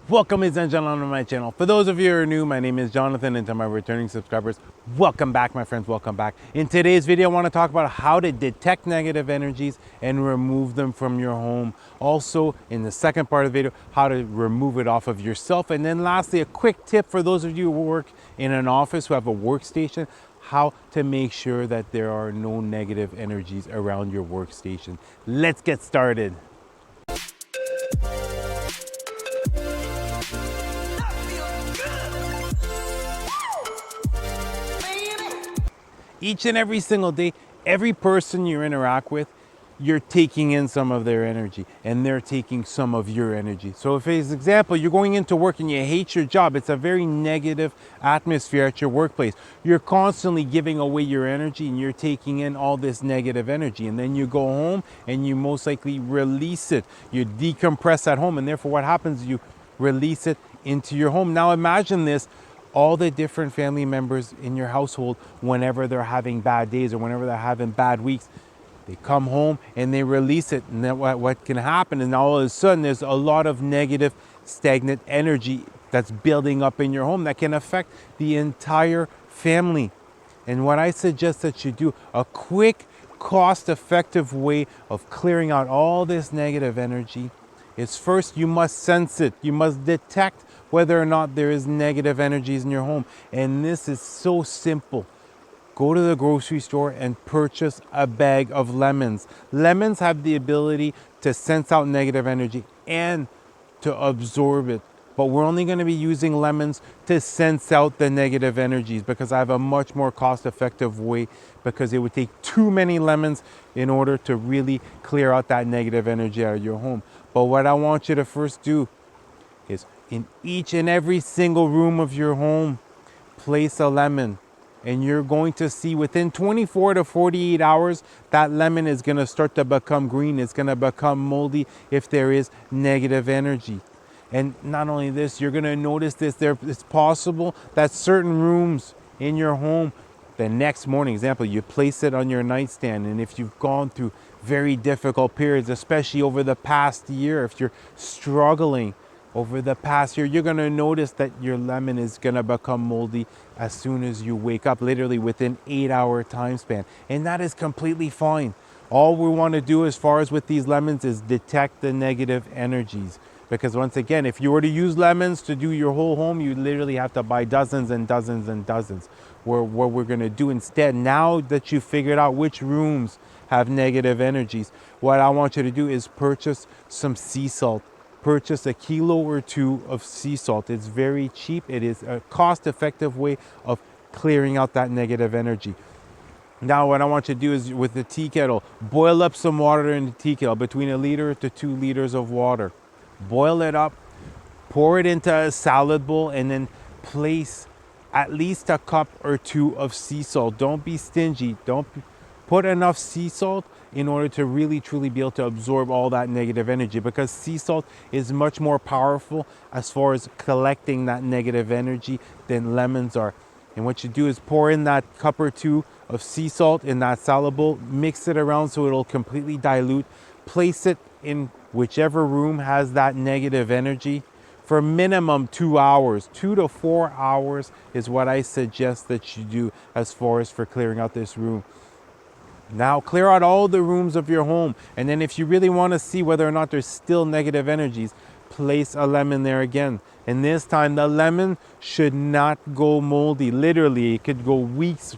Welcome, ladies and gentlemen, to my channel. For those of you who are new, my name is Jonathan, and to my returning subscribers, welcome back, my friends, welcome back. In today's video, I want to talk about how to detect negative energies and remove them from your home. Also, in the second part of the video, how to remove it off of yourself. And then lastly, a quick tip for those of you who work in an office, who have a workstation, how to make sure that there are no negative energies around your workstation. Let's get started. Each and every single day, every person you interact with, you're taking in some of their energy and they're taking some of your energy. So if, as example, you're going into work and you hate your job, it's a very negative atmosphere at your workplace. You're constantly giving away your energy and you're taking in all this negative energy. And then you go home and you most likely release it. You decompress at home, and therefore what happens, you release it into your home. Now imagine this, all the different family members in your household, whenever they're having bad days or whenever they're having bad weeks, they come home and they release it. And then what can happen is now all of a sudden there's a lot of negative, stagnant energy that's building up in your home that can affect the entire family. And what I suggest that you do, a quick, cost-effective way of clearing out all this negative energy is, first, you must sense it. You must detect whether or not there is negative energies in your home. And this is so simple. Go to the grocery store and purchase a bag of lemons. Lemons have the ability to sense out negative energy and to absorb it. But we're only going to be using lemons to sense out the negative energies, because I have a much more cost-effective way, because it would take too many lemons in order to really clear out that negative energy out of your home. But what I want you to first do is, in each and every single room of your home, place a lemon. And you're going to see within 24 to 48 hours, that lemon is going to start to become green. It's going to become moldy if there is negative energy. And not only this, you're going to notice this. It's possible that certain rooms in your home, the next morning, example, you place it on your nightstand. And if you've gone through very difficult periods, especially over the past year, if you're struggling over the past year, you're going to notice that your lemon is going to become moldy as soon as you wake up, literally within 8-hour time span. And that is completely fine. All we want to do as far as with these lemons is detect the negative energies. Because once again, if you were to use lemons to do your whole home, you literally have to buy dozens and dozens and dozens. What we're going to do instead, now that you've figured out which rooms have negative energies, what I want you to do is purchase some sea salt. Purchase a kilo or two of sea salt. It's very cheap. It is a cost-effective way of clearing out that negative energy. Now what I want you to do is, with the tea kettle, boil up some water in the tea kettle, between 1 liter to 2 liters of water. Boil it up, pour it into a salad bowl, and then place at least a cup or two of sea salt. Don't be stingy. Don't put enough sea salt in order to really truly be able to absorb all that negative energy, because sea salt is much more powerful as far as collecting that negative energy than lemons are. And what you do is pour in that cup or two of sea salt in that salad bowl, mix it around so it'll completely dilute, place it in whichever room has that negative energy for minimum 2 hours. 2 to 4 hours is what I suggest that you do as far as for clearing out this room. Now clear out all the rooms of your home, and then if you really want to see whether or not there's still negative energies, place a lemon there again. And this time the lemon should not go moldy. Literally, it could go weeks,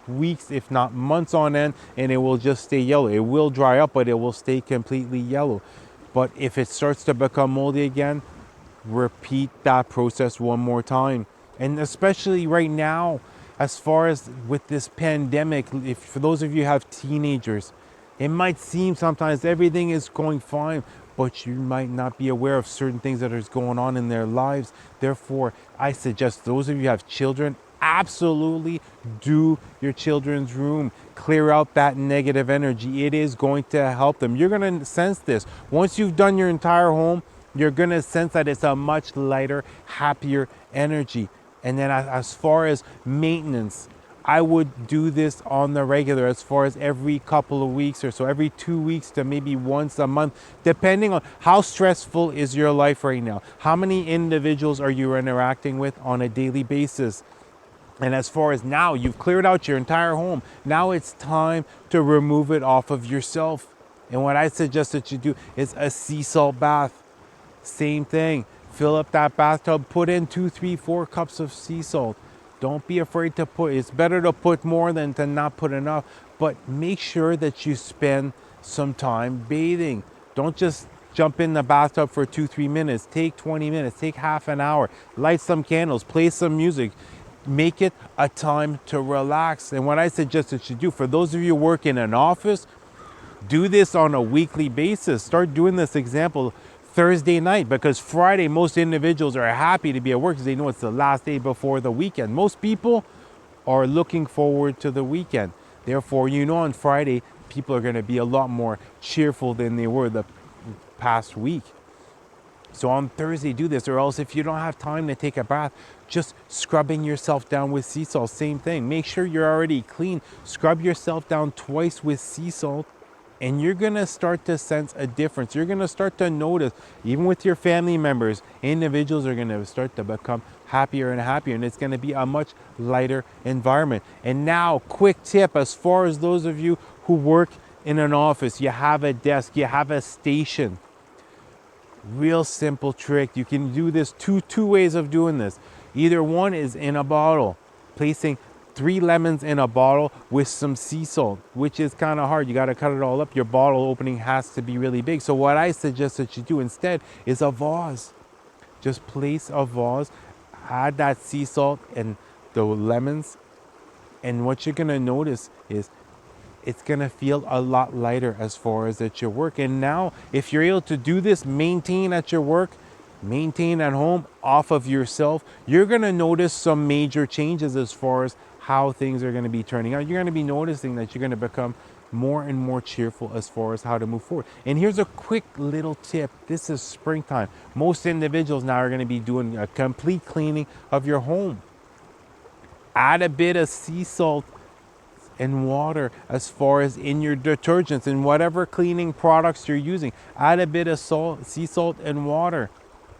if not months on end, and it will just stay yellow. It will dry up, but it will stay completely yellow. But if it starts to become moldy again, repeat that process one more time. And especially right now, as far as with this pandemic, if for those of you who have teenagers, it might seem sometimes everything is going fine, but you might not be aware of certain things that are going on in their lives. Therefore, I suggest those of you who have children, absolutely do your children's room. Clear out that negative energy. It is going to help them. You're going to sense this. Once you've done your entire home, you're going to sense that it's a much lighter, happier energy. And then as far as maintenance, I would do this on the regular, as far as every couple of weeks or so, every 2 weeks to maybe once a month, depending on how stressful is your life right now. How many individuals are you interacting with on a daily basis? And as far as now, you've cleared out your entire home. Now it's time to remove it off of yourself. And what I suggest that you do is a sea salt bath. Same thing. Fill up that bathtub, put in 2, 3, 4 cups of sea salt. Don't be afraid to put, it's better to put more than to not put enough. But make sure that you spend some time bathing. Don't just jump in the bathtub for 2, 3 minutes. Take 20 minutes, take half an hour, light some candles, play some music. Make it a time to relax. And what I suggest that you do, for those of you who work in an office, do this on a weekly basis. Start doing this example Thursday night, because Friday, most individuals are happy to be at work because they know it's the last day before the weekend. Most people are looking forward to the weekend. Therefore, you know, on Friday, people are going to be a lot more cheerful than they were the past week. So on Thursday, do this. Or else, if you don't have time to take a bath, just scrubbing yourself down with sea salt, same thing. Make sure you're already clean. Scrub yourself down twice with sea salt, and you're gonna start to sense a difference. You're gonna start to notice, even with your family members, individuals are gonna start to become happier and happier, and it's gonna be a much lighter environment. And now, quick tip, as far as those of you who work in an office, you have a desk, you have a station. Real simple trick. You can do this two ways of doing this. Either one is in a bottle, placing 3 lemons in a bottle with some sea salt, which is kind of hard. You got to cut it all up. Your bottle opening has to be really big. So what I suggest that you do instead is a vase. Just place a vase, add that sea salt and the lemons, and what you're going to notice is it's going to feel a lot lighter as far as at your work. And now, if you're able to do this, maintain at your work, maintain at home, off of yourself, you're going to notice some major changes as far as how things are going to be turning out. You're going to be noticing that you're going to become more and more cheerful as far as how to move forward. And here's a quick little tip. This is springtime. Most individuals now are going to be doing a complete cleaning of your home. Add a bit of sea salt and water as far as in your detergents and whatever cleaning products you're using. Add a bit of salt, sea salt and water,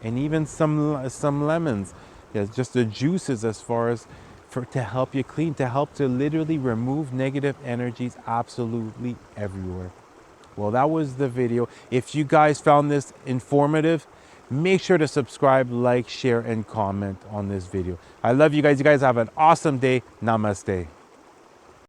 and even some lemons. Yeah, just the juices as far as to help you clean, to help to literally remove negative energies absolutely everywhere. Well, that was the video. If you guys found this informative, make sure to subscribe, like, share, and comment on this video. I love you guys. You guys have an awesome day. Namaste.